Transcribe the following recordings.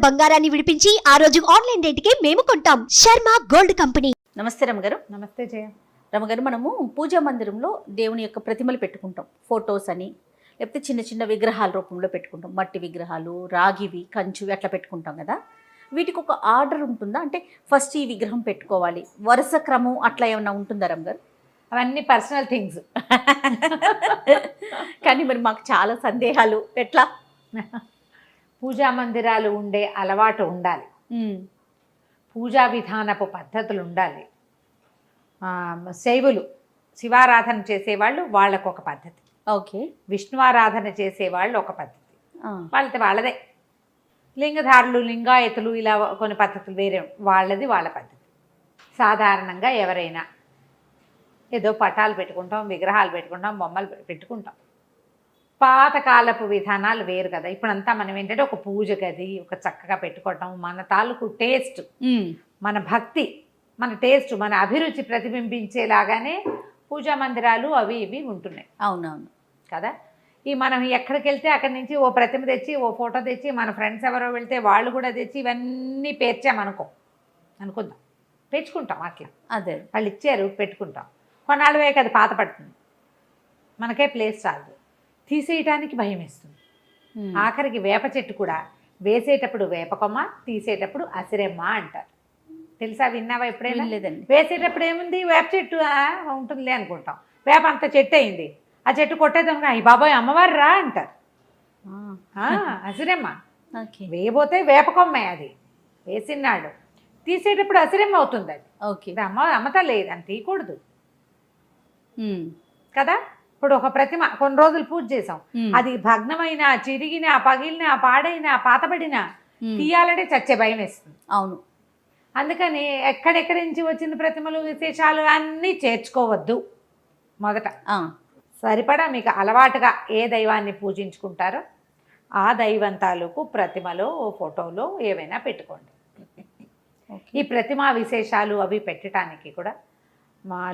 బంగారాన్ని విడిపించి ఆ రోజు ఆన్లైన్ రేటుకే మేము కొంటాం. Sharma gold company. నమస్తే రమగారు. నమస్తే జయ. రమగారు, మనము పూజా మందిరంలో దేవుని యొక్క ప్రతిమలు పెట్టుకుంటాం, ఫొటోస్ అని, లేకపోతే చిన్న చిన్న విగ్రహాల రూపంలో పెట్టుకుంటాం. మట్టి విగ్రహాలు, రాగివి, కంచువి అట్లా పెట్టుకుంటాం కదా. వీటికి ఒక ఆర్డర్ ఉంటుందా? అంటే ఫస్ట్ ఈ విగ్రహం పెట్టుకోవాలి, వరుస క్రమం అట్లా ఏమన్నా ఉంటుందా రమగారు? అవన్నీ పర్సనల్ థింగ్స్. కానీ మరి మాకు చాలా సందేహాలు. ఎట్లా? పూజా మందిరాలు ఉండే అలవాటు ఉండాలి, పూజా విధానపు పద్ధతులు ఉండాలి. శైవులు శివారాధన చేసేవాళ్ళు వాళ్ళకు ఒక పద్ధతి, ఓకే, విష్ణువారాధన చేసేవాళ్ళు ఒక పద్ధతి, వాళ్ళదే. లింగధారులు, లింగాయతులు ఇలా కొన్ని పద్ధతులు వేరే, వాళ్ళది వాళ్ళ పద్ధతి. సాధారణంగా ఎవరైనా ఏదో పటాలు పెట్టుకుంటాం, విగ్రహాలు పెట్టుకుంటాం, బొమ్మలు పెట్టుకుంటాం. పాతకాలపు విధానాలు వేరు కదా. ఇప్పుడంతా మనం ఏంటంటే ఒక పూజ గది ఒక చక్కగా పెట్టుకోవటం, మన తాలూకు టేస్ట్, మన భక్తి, మన టేస్ట్, మన అభిరుచి ప్రతిబింబించేలాగానే పూజా మందిరాలు అవి ఇవి ఉంటున్నాయి. అవునవును కదా. ఈ మనం ఎక్కడికి వెళ్తే అక్కడి నుంచి ఓ ప్రతిమ తెచ్చి, ఓ ఫోటో తెచ్చి, మన ఫ్రెండ్స్ ఎవరో వెళ్తే వాళ్ళు కూడా తెచ్చి ఇవన్నీ అనుకుందాం, పెంచుకుంటాం. అట్లా అదే వాళ్ళు ఇచ్చారు పెట్టుకుంటాం. కొన్నాళ్ళు వేయక అది పాత పడుతుంది, మనకే ప్లేస్ చాలదు, తీసేయటానికి భయం వేస్తుంది. ఆఖరికి వేప చెట్టు కూడా వేసేటప్పుడు వేపకొమ్మ, తీసేటప్పుడు అసిరెమ్మ అంటారు. తెలుసా, విన్నావా ఎప్పుడైనా? లేదండి. వేసేటప్పుడు ఏముంది, వేప చెట్టు ఉంటుందిలే అనుకుంటాం. వేప అంత చెట్టు అయింది, ఆ చెట్టు కొట్టేదాం, అయ్యి బాబాయ్ అమ్మవారు రా అంటారు. అసిరెమ్మ. వేయబోతే వేపకొమ్మే, అది వేసినాడు, తీసేటప్పుడు అసిరెమ్మ అవుతుంది. అది ఓకే, అమ్మతా లేదు అని తీయకూడదు కదా. ఇప్పుడు ఒక ప్రతిమ కొన్ని రోజులు పూజ చేసాం, అది భగ్నమైన, చిరిగిన, పగిలిన, పాడైన, పాతబడిన తీయాలంటే చచ్చే భయం వేస్తుంది. అవును. అందుకని ఎక్కడెక్కడి నుంచి వచ్చిన ప్రతిమలు, విశేషాలు అన్నీ చేర్చుకోవద్దు. మొదట సరిపడా మీకు అలవాటుగా ఏ దైవాన్ని పూజించుకుంటారో ఆ దైవం తాలూకు ప్రతిమలో, ఫోటోలో ఏవైనా పెట్టుకోండి. ఈ ప్రతిమా విశేషాలు అవి పెట్టడానికి కూడా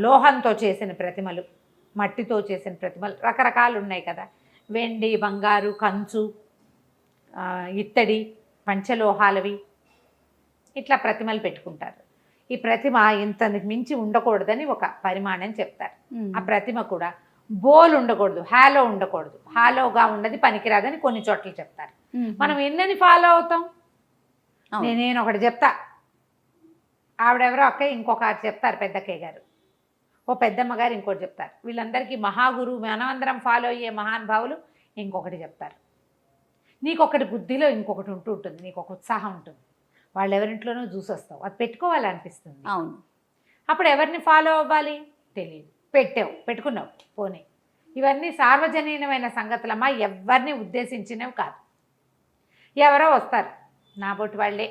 లోహంతో చేసిన ప్రతిమలు, మట్టితో చేసిన ప్రతిమలు రకరకాలు ఉన్నాయి కదా. వెండి, బంగారు, కంచు, ఇత్తడి, పంచలోహాలవి ఇట్లా ప్రతిమలు పెట్టుకుంటారు. ఈ ప్రతిమ ఇంతకు మించి ఉండకూడదని ఒక పరిమాణం చెప్తారు. ఆ ప్రతిమ కూడా బోల్ ఉండకూడదు, హాలో ఉండకూడదు. హాలోగా ఉన్నది పనికిరాదని కొన్ని చోట్ల చెప్తారు. మనం ఎన్నని ఫాలో అవుతాం? నేను ఒకటి చెప్తా, ఆవిడెవరో అక్కయ్య ఇంకొక చెప్తారు, పెద్దక్కయ్య గారు, ఓ పెద్దమ్మ గారు ఇంకోటి చెప్తారు. వీళ్ళందరికీ మహాగురువు, మనమందరం ఫాలో అయ్యే మహానుభావులు ఇంకొకటి చెప్తారు. నీకొకటి బుద్ధిలో ఇంకొకటి ఉంటుంది, నీకు ఒక ఉత్సాహం ఉంటుంది, వాళ్ళు ఎవరింట్లోనో చూసి వస్తావు, అది పెట్టుకోవాలనిపిస్తుంది. అవును. అప్పుడు ఎవరిని ఫాలో అవ్వాలి తెలియదు, పెట్టుకున్నావు పోనీ. ఇవన్నీ సార్వజనీనమైన సంగతులమ్మా, ఎవరిని ఉద్దేశించినవి కాదు. ఎవరో వస్తారు, నా బొట్టు వాళ్ళే,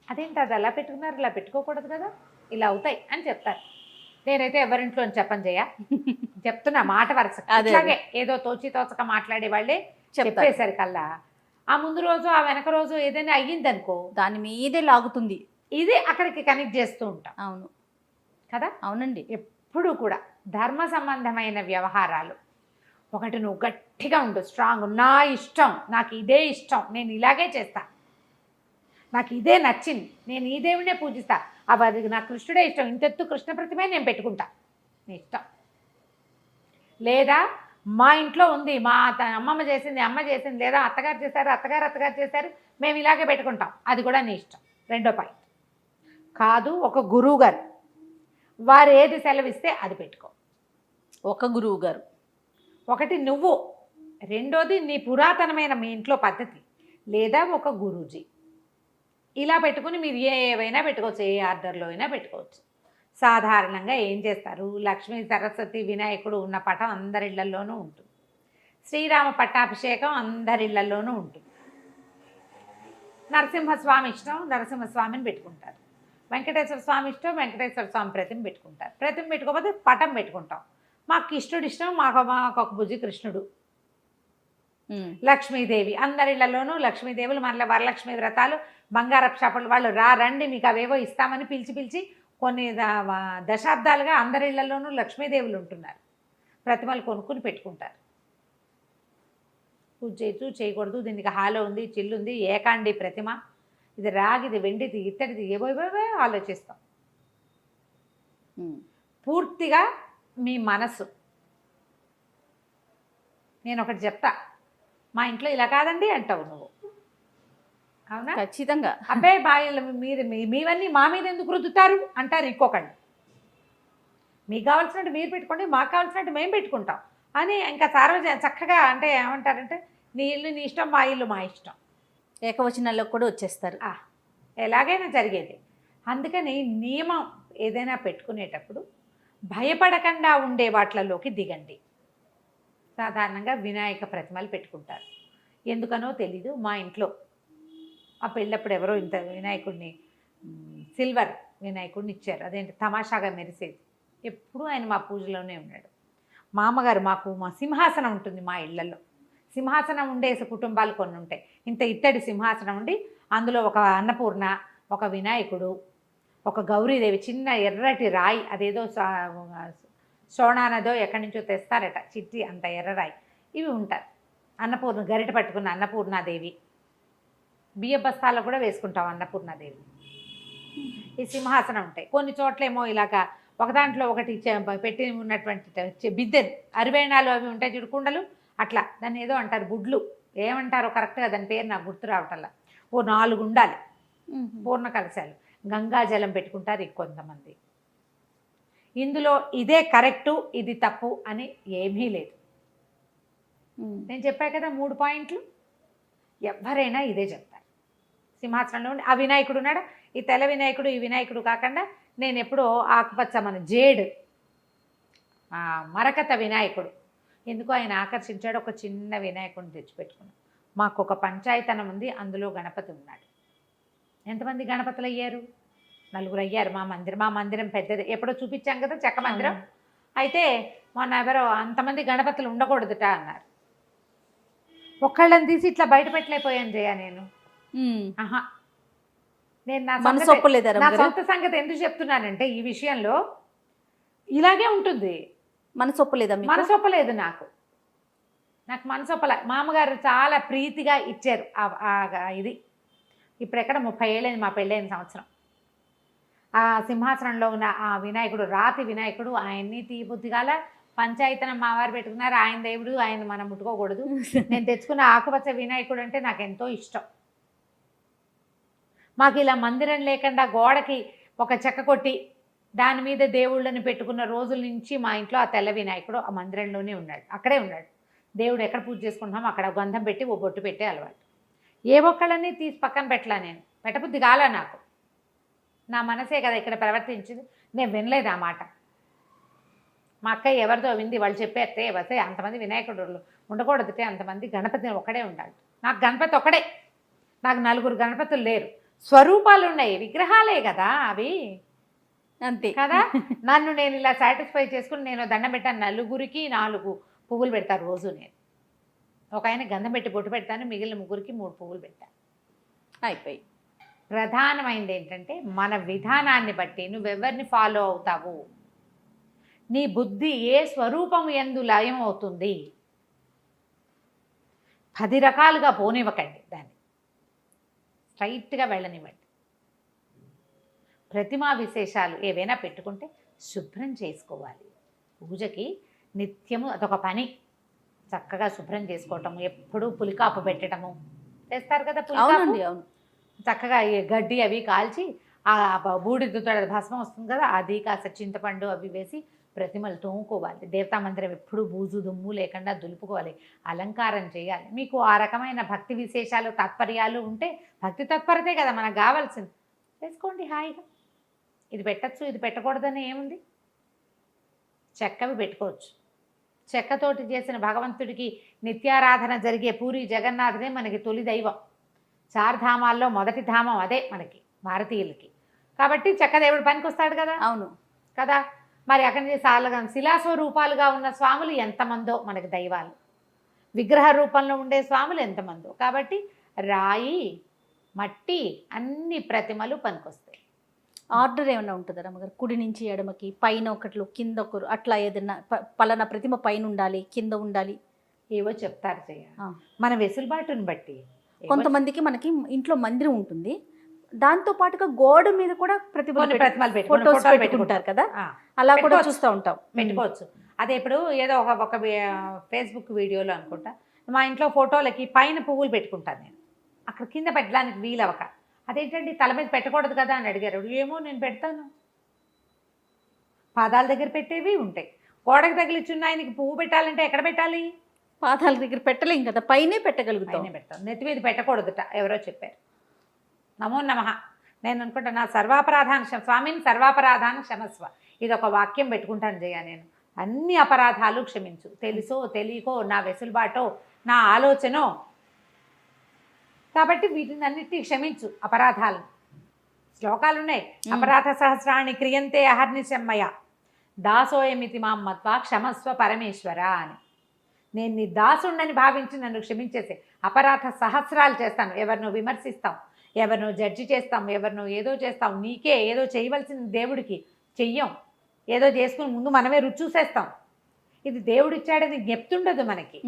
అదేంటి అది అలా పెట్టుకున్నారు, ఇలా పెట్టుకోకూడదు కదా, ఇలా అవుతాయి అని చెప్తారు. నేనైతే ఎవరింట్లో చెప్పని చెప్తున్నా, మాట వరుస. అలాగే ఏదో తోచక మాట్లాడే వాళ్ళే చెప్పేసరికల్లా ఆ ముందు రోజు ఆ వెనక రోజు ఏదైనా అయ్యిందనుకో, దాని మీదే లాగుతుంది, ఇది అక్కడికి కనెక్ట్ చేస్తూ ఉంటాం. అవును కదా. అవునండి. ఎప్పుడు కూడా ధర్మ సంబంధమైన వ్యవహారాలు ఒకటి నువ్వు గట్టిగా ఉండు, స్ట్రాంగ్, నా ఇష్టం, నాకు ఇదే ఇష్టం, నేను ఇలాగే చేస్తా, నాకు ఇదే నచ్చింది, నేను ఈ దేవుడినే పూజిస్తా, అది నాకు కృష్ణుడే ఇష్టం, ఇంతెత్తు కృష్ణ ప్రతిమే నేను పెట్టుకుంటా, నీ ఇష్టం. లేదా మా ఇంట్లో ఉంది, మా అమ్మమ్మ చేసింది, అమ్మ చేసింది, లేదా అత్తగారు చేశారు, అత్తగారు చేశారు, మేము ఇలాగే పెట్టుకుంటాం, అది కూడా నీ ఇష్టం. రెండో పాయింట్ కాదు, ఒక గురువు గారు వారు ఏది సెలవిస్తే అది పెట్టుకో. ఒక గురువు గారు ఒకటి నువ్వు, రెండోది నీ పురాతనమైన మీ ఇంట్లో పద్ధతి, లేదా ఒక గురూజీ, ఇలా పెట్టుకుని మీరు ఏవైనా పెట్టుకోవచ్చు, ఏ ఆర్డర్లో అయినా పెట్టుకోవచ్చు. సాధారణంగా ఏం చేస్తారు, లక్ష్మీ, సరస్వతి, వినాయకుడు ఉన్న పటం అందరిళ్లలోనూ ఉంటుంది, శ్రీరామ పట్టాభిషేకం అందరిళ్లలోనూ ఉంటుంది, నరసింహస్వామి ఇష్టం నరసింహస్వామిని పెట్టుకుంటారు, వెంకటేశ్వర స్వామి ఇష్టం వెంకటేశ్వర స్వామి ప్రతిమ పెట్టుకుంటారు. ప్రతిమ పెట్టుకోకపోతే పటం పెట్టుకుంటాం. మాకు కృష్ణుడు ఇష్టం, మాకు ఒక భుజి కృష్ణుడు, లక్ష్మీదేవి, అందరిళ్లలోనూ లక్ష్మీదేవులు. మళ్ళీ వరలక్ష్మి వ్రతాలు, బంగారపు షాపులు వాళ్ళు రండి మీకు అవేవో ఇస్తామని పిలిచి కొన్ని దశాబ్దాలుగా అందరిళ్లలోనూ లక్ష్మీదేవులు ఉంటున్నారు. ప్రతిమలు కొనుక్కుని పెట్టుకుంటారు. పూజ చేయొచ్చు చేయకూడదు, దీనికి హాలో ఉంది, చిల్లుంది, ఏకాండి ప్రతిమ ఇది రాగిది, వెండిది, ఇత్తడిది, ఏవో ఆలోచిస్తాం. పూర్తిగా మీ మనసు. నేను ఒకటి చెప్తా, మా ఇంట్లో ఇలా కాదండి అంటావు నువ్వు, అవునా? ఖచ్చితంగా. అబ్బాయి బాయిలు మీరు మీవన్నీ మా మీద ఎందుకు రుద్దుతారు అంటారు ఇంకొకళ్ళు. మీకు కావాల్సినట్టు మీరు పెట్టుకోండి, మాకు కావాల్సినట్టు మేము పెట్టుకుంటాం అని ఇంకా చక్కగా అంటే ఏమంటారంటే, నీ ఇల్లు నీ ఇష్టం, మా ఇల్లు మా ఇష్టం, ఏకవచనాల్లో కూడా వచ్చేస్తారు. ఎలాగైనా జరిగేది. అందుకని నియమం ఏదైనా పెట్టుకునేటప్పుడు భయపడకుండా ఉండే వాటిలలోకి దిగండి. సాధారణంగా వినాయక ప్రతిమలు పెట్టుకుంటారు, ఎందుకనో తెలీదు. మా ఇంట్లో ఆ పెళ్ళప్పుడు ఎవరో ఇంత వినాయకుడిని సిల్వర్ వినాయకుడిని ఇచ్చారు, అదేంటి తమాషాగా మెరిసేది. ఎప్పుడూ ఆయన మా పూజలోనే ఉన్నాడు. మా అమ్మగారు మా సింహాసనం ఉంటుంది మా ఇళ్లలో. సింహాసనం ఉండే కుటుంబాలు కొన్ని ఉంటాయి. ఇంత ఇత్తడి సింహాసనం ఉండి అందులో ఒక అన్నపూర్ణ, ఒక వినాయకుడు, ఒక గౌరీదేవి, చిన్న ఎర్రటి రాయి, అదేదో సోనానదో ఎక్కడి నుంచో తెస్తారట, చిట్టి అంత ఎర్రరాయి, ఇవి ఉంటారు. అన్నపూర్ణ గరిట పట్టుకున్న అన్నపూర్ణాదేవి, బియ్య బస్తాల్లో కూడా వేసుకుంటాం అన్నపూర్ణాదేవి. ఈ సింహాసనం ఉంటాయి. కొన్ని చోట్లేమో ఇలాగా ఒక దాంట్లో ఒకటి పెట్టి ఉన్నటువంటి బిద్దెలు, అరివేణాలు అవి ఉంటాయి చూడు, కుండలు, అట్లా దాన్ని ఏదో అంటారు, బుడ్లు ఏమంటారో కరెక్ట్గా దాని పేరు నాకు గుర్తు రావటల్లా. ఓ 4 ఉండాలి పూర్ణ కలశాలు. గంగాజలం పెట్టుకుంటారు కొంతమంది. ఇందులో ఇదే కరెక్టు ఇది తప్పు అని ఏమీ లేదు. నేను చెప్పా కదా 3 పాయింట్లు, ఎవరైనా ఇదే చెప్తారు. సింహాసనంలో ఉండి ఆ వినాయకుడు ఉన్నాడా, ఈ తెల్ల వినాయకుడు ఈ వినాయకుడు కాకుండా నేను ఎప్పుడో ఆకుపచ్చ మన జేడు మరకత వినాయకుడు, ఎందుకు ఆయన ఆకర్షించాడు, ఒక చిన్న వినాయకుడిని తెచ్చిపెట్టుకున్నాం. మాకు ఒక పంచాయతనం ఉంది, అందులో గణపతి ఉన్నాడు. ఎంతమంది గణపతులు అయ్యారు? 4 అయ్యారు. మా మందిరం పెద్దది, ఎప్పుడో చూపించాం కదా చెక్క మందిరం. అయితే మొన్న ఎవరో అంతమంది గణపతులు ఉండకూడదుట అన్నారు. ఒక్కళ్ళని తీసి ఇట్లా బయట పెట్టలేకపోయాను జయ నేను. నేను నా సొంత సంగతి ఎందుకు చెప్తున్నానంటే, ఈ విషయంలో ఇలాగే ఉంటుంది. మనసొప్పలేదు నాకు మనసొప్పలే. మామగారు చాలా ప్రీతిగా ఇచ్చారు ఇది. ఇప్పుడు ఎక్కడ 30 ఏళ్ళైంది మా పెళ్ళైన సంవత్సరం. ఆ సింహాసనంలో ఉన్న ఆ వినాయకుడు, రాతి వినాయకుడు, ఆయన్ని తీబుద్ధిగాల పంచాయతనం మావారు పెట్టుకున్నారు. ఆయన దేవుడు, ఆయన మనం ముట్టుకోకూడదు. నేను తెచ్చుకున్న ఆకుపచ్చ వినాయకుడు అంటే నాకు ఎంతో ఇష్టం. మాకు ఇలా మందిరం లేకుండా గోడకి ఒక చెక్క కొట్టి దాని మీద దేవుళ్ళని పెట్టుకున్న రోజుల నుంచి మా ఇంట్లో ఆ తెల్ల వినాయకుడు ఆ మందిరంలోనే ఉన్నాడు, అక్కడే ఉన్నాడు. దేవుడు ఎక్కడ పూజ చేసుకుంటామో అక్కడ గంధం పెట్టి ఓ బొట్టు పెట్టే అలవాటు. ఏ ఒక్కళ్ళని తీసి పక్కన పెట్టలా, నేను పెట్టబుద్ధి కాలా నాకు. నా మనసే కదా ఇక్కడ ప్రవర్తించింది, నేను వినలేదు ఆ మాట. మా అక్కయ్య ఎవరితో వింది, వాళ్ళు చెప్పేస్తే వస్తే అంతమంది వినాయకుడు ఉండకూడదుటే, అంతమంది గణపతి ఒక్కడే ఉండాలి. నాకు గణపతి ఒక్కడే, నాకు 4 గణపతులు లేరు. స్వరూపాలు ఉన్నాయి, విగ్రహాలే కదా అవి, అంతే కదా. నన్ను నేను ఇలా సాటిస్ఫై చేసుకుని నేను దండం పెట్టాను. 4 పువ్వులు పెడతాను రోజు. నేను ఒక ఆయన గంధం పెట్టి బొట్టు పెడతాను, మిగిలిన 3 పువ్వులు పెడతాను, అయిపోయి. ప్రధానమైనది ఏంటంటే మన విధానాన్ని బట్టి నువ్వెవరిని ఫాలో అవుతావు, నీ బుద్ధి ఏ స్వరూపం యందు లయం అవుతుంది. 10 రకాలుగా పోనివ్వకండి, దాన్ని స్ట్రైట్గా వెళ్ళనివ్వండి. ప్రతిమా విశేషాలు ఏవైనా పెట్టుకుంటే శుభ్రం చేసుకోవాలి. పూజకి నిత్యము అదొక పని, చక్కగా శుభ్రం చేసుకోవటము, ఎప్పుడూ పులికాపు పెట్టడము చేస్తారు కదా. అవునండి, అవును. చక్కగా గడ్డి అవి కాల్చి ఆ బూడిద భస్మం వస్తుంది కదా, అది కాస్త చింతపండు అవి వేసి ప్రతిమలు తోముకోవాలి. దేవతా మందిరం ఎప్పుడు బూజు దుమ్ము లేకుండా దులుపుకోవాలి, అలంకారం చేయాలి. మీకు ఆ రకమైన భక్తి విశేషాలు తాత్పర్యాలు ఉంటే, భక్తి తత్పరతే కదా మనకు కావాల్సింది, చేసుకోండి హాయిగా. ఇది పెట్టచ్చు ఇది పెట్టకూడదని ఏముంది, చెక్కవి పెట్టుకోవచ్చు. చెక్కతోటి చేసిన భగవంతుడికి నిత్యారాధన జరిగే పూరి జగన్నాథుడే మనకి తొలి దైవం. 4 ధామాల్లో మొదటి ధామం అదే మనకి భారతీయులకి. కాబట్టి చెక్కదేవుడు పనికి వస్తాడు కదా. అవును కదా. మరి అక్కడి నుంచి శిలాస్వరూపాలుగా ఉన్న స్వాములు ఎంతమందో మనకి దైవాలు, విగ్రహ రూపంలో ఉండే స్వాములు ఎంతమందో. కాబట్టి రాయి మట్టి అన్ని ప్రతిమలు పనికొస్తాయి. ఆర్డర్ ఏమైనా ఉంటుందా రమ్మగారు? కుడి నుంచి ఎడమకి, పైన ఒకట్లు కింద ఒకరు, అట్లా ఏదైనా పలానా ప్రతిమ పైన ఉండాలి కింద ఉండాలి ఏవో చెప్తారు చేయ, మన వెసులుబాటుని బట్టి. కొంతమందికి మనకి ఇంట్లో మందిరం ఉంటుంది, దాంతో పాటుగా గోడ మీద కూడా కొన్ని ప్రతిమలు ఫోటోస్ ఫోటోలు పెట్టుకుంటారు కదా, ఆ, అలా కూడా పెట్టుకోవచ్చు. చూస్తూ ఉంటాం. పెట్టుకోవచ్చు. అదే ఇప్పుడు ఏదో ఒక ఫేస్బుక్ వీడియోలో అనుకుంటా, మా ఇంట్లో ఫోటోలకి పైన పువ్వులు పెట్టుకుంటాను నేను, అక్కడ కింద పెట్టడానికి వీలవక, అదేంటండి తల మీద పెట్టకూడదు కదా అని అడిగారు. ఏమో నేను పెడతాను, పాదాల దగ్గర పెట్టేవి ఉంటాయి. గోడకు తగిలిచున్న ఆయనకి పువ్వు పెట్టాలంటే ఎక్కడ పెట్టాలి? పాదాల దగ్గర పెట్టలేం కదా, పైనే పెట్టగలుగుతాం. పైన పెడతాం, నెత్తి మీద పెట్టకూడదుట ఎవరో చెప్పారు. నమో నమః. నేను అనుకుంటా నా సర్వాపరాధాన్ని స్వామిని సర్వాపరాధాన్ని క్షమస్వ, ఇది ఒక వాక్యం పెట్టుకుంటాను జయ. నేను అన్ని అపరాధాలు క్షమించు, తెలుసో తెలియకో, నా వెసులుబాటో, నా ఆలోచనో, కాబట్టి వీటిని అన్నిటినీ క్షమించు అపరాధాలను. శ్లోకాలు ఉన్నాయి, అపరాధ సహస్రాన్ని క్రియంతే అహర్నిశమ్మయ దాసోయమితి మాం మత్వా క్షమస్వ పరమేశ్వర అని. నేను నీ దాసుండని భావించి నన్ను క్షమించేసే. అపరాధ సహస్రాలు చేస్తాను, ఎవరినో విమర్శిస్తాం, ఎవరినో జడ్జి చేస్తాం, ఎవరినో ఏదో చేస్తాం, నీకే ఏదో చేయవలసిన దేవుడికి చెయ్యం, ఏదో చేసుకుని ముందు మనమే రుచి చూసేస్తాం. ఇది దేవుడు ఇచ్చాడని జ్ఞప్తుండదు మనకి,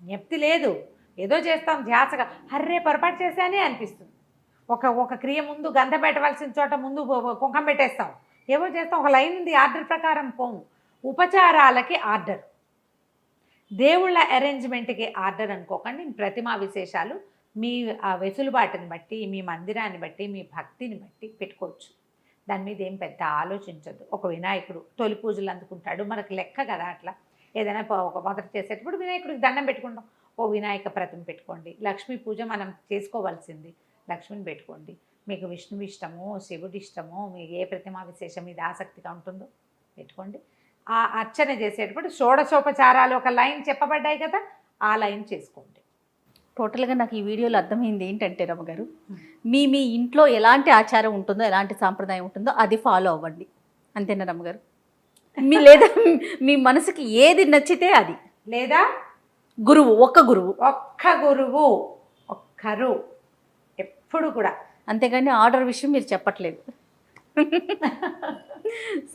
జ్ఞప్తి లేదు, ఏదో చేస్తాం ధ్యాసగా, హర్రే పొరపాటు చేశానే అనిపిస్తుంది. ఒక క్రియ ముందు గంధ పెట్టవలసిన చోట ముందు కుంకం పెట్టేస్తాం, ఏవో చేస్తాం, ఒక లైన్ ఉంది ఆర్డర్ ప్రకారం పోము. ఉపచారాలకి ఆర్డర్, దేవుళ్ళ అరేంజ్మెంట్కి ఆర్డర్ అనుకోకండి. ప్రతిమా విశేషాలు మీ ఆ వెసులుబాటుని బట్టి, మీ మందిరాన్ని బట్టి, మీ భక్తిని బట్టి పెట్టుకోవచ్చు. దాని మీద ఏం పెద్ద ఆలోచించదు. ఒక వినాయకుడు తొలి పూజలు అందుకుంటాడు, మనకు లెక్క కదా అట్లా. ఏదైనా ఒక మొదట చేసేటప్పుడు వినాయకుడికి దండం పెట్టుకుంటాం, ఓ వినాయక ప్రతిమ పెట్టుకోండి. లక్ష్మీ పూజ మనం చేసుకోవాల్సింది, లక్ష్మిని పెట్టుకోండి. మీకు విష్ణువు ఇష్టమో, శివుడి ఇష్టమో, మీకు ఏ ప్రతిమా విశేషం మీద ఆసక్తిగా ఉంటుందో పెట్టుకోండి. ఆ అర్చన చేసేటప్పుడు షోడశోపచారాలు ఒక లైన్ చెప్పబడ్డాయి కదా, ఆ లైన్ చేసుకోండి. టోటల్గా నాకు ఈ వీడియోలో అర్థమైంది ఏంటంటే రమ్మగారు, మీ ఇంట్లో ఎలాంటి ఆచారం ఉంటుందో, ఎలాంటి సాంప్రదాయం ఉంటుందో అది ఫాలో అవ్వండి, అంతేనా రమ్మగారు? లేదా మీ మనసుకి ఏది నచ్చితే అది, లేదా గురువు ఒక్క గురువు ఒక్కరు ఎప్పుడు కూడా, అంతేగాని ఆర్డర్ విషయం మీరు చెప్పట్లేదు.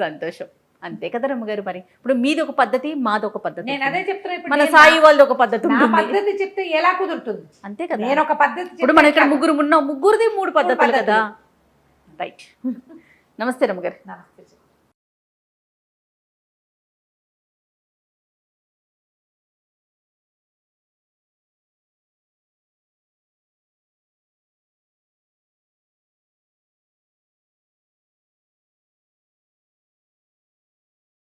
సంతోషం. అంతే కదా రమ్మగారు. మరి ఇప్పుడు మీది ఒక పద్ధతి, మాది ఒక పద్ధతి. నేను అదే చెప్తున్నా, మన సాయి వాళ్ళది ఒక పద్ధతి. పద్ధతి చెప్తే ఎలా కుదురుతుంది? అంతే కదా, నేను ఒక పద్ధతి. ఇప్పుడు మన ఇక్కడ ముగ్గురు ఉన్నాం, ముగ్గురిది 3 పద్ధతులు కదా. రైట్. నమస్తే రమ్మగారు. నమస్తే.